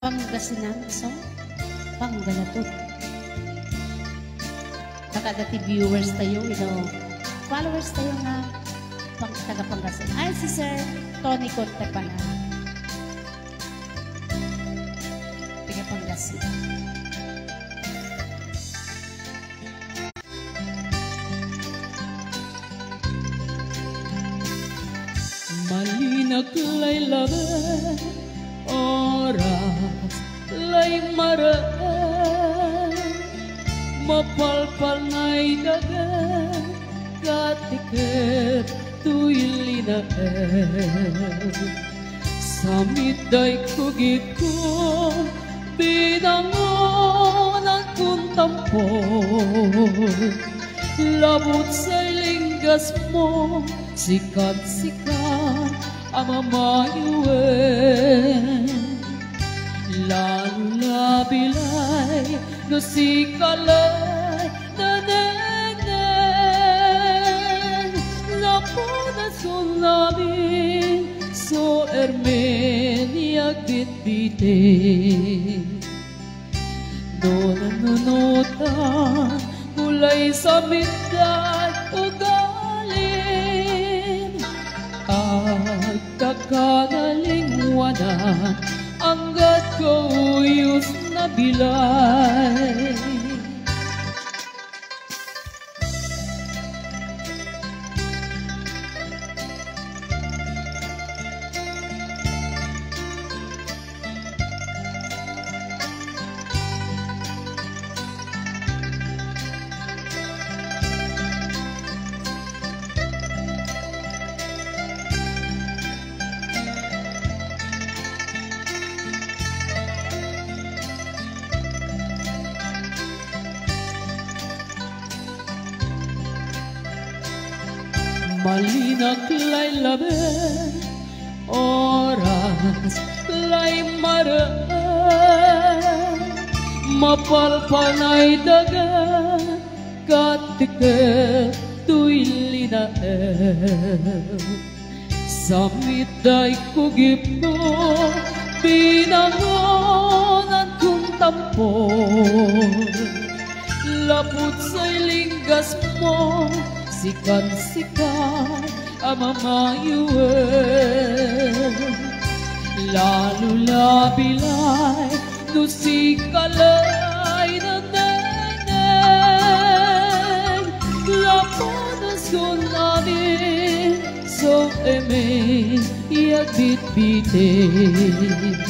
Pangasinan song Panggalatot. Nakadati viewers tayo, followers tayo nga taga Pangasinan. Ay, si Sir Tony Conte pala. Taga Pangasinan. Malinak lay labe oras lay maraan mapalpal na'y dagat katiket tu'y linaen samiday kugit ko binangon ang kuntampon labot sa'y linggas mo sikat-sikat ang mamayuin lalo na bilay no sikalay nanenen lapunas ko namin so ermenia bitbitin doon ang nunutan kulay sa mitad ugalin at kakanalingwanan hanggat kauyos na bilay. Malinak lay labe oras lay maraan mapalpanay dagat katiket tu'y linaen samiday kugip mo binangon ang kuntampon lapot sa'y linggas mo sikat-sikat ang mamayuin lalo na bilay no sikalay na nenen lapanas ko namin so emen iagit-bitin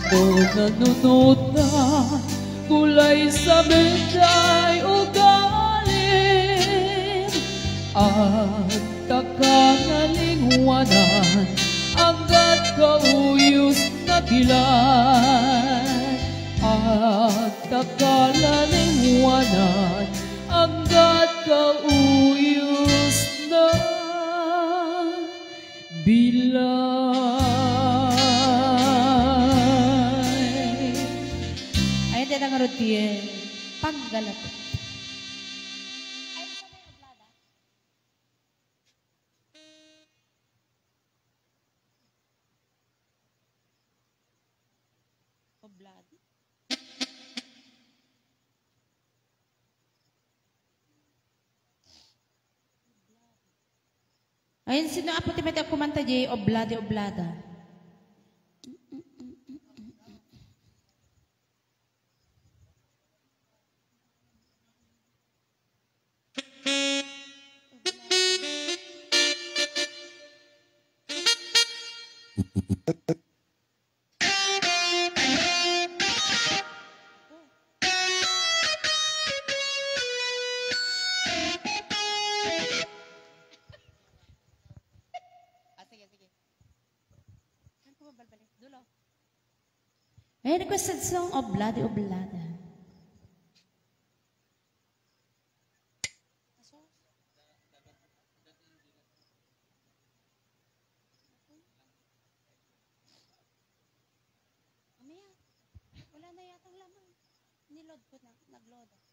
doon nanunutan kulay sa menday at kakanalingwanan hanggat kauyos na bilay at kakanalingwanan hanggat kauyos na bilay. Ayan din ang routine Panggalatot. Ayun, sino apo timete ako kumanta di oblade oblada. Ay, requested song Oblade Oblada. Mamaya, wala na yatang laman. Niload ko na, nagload.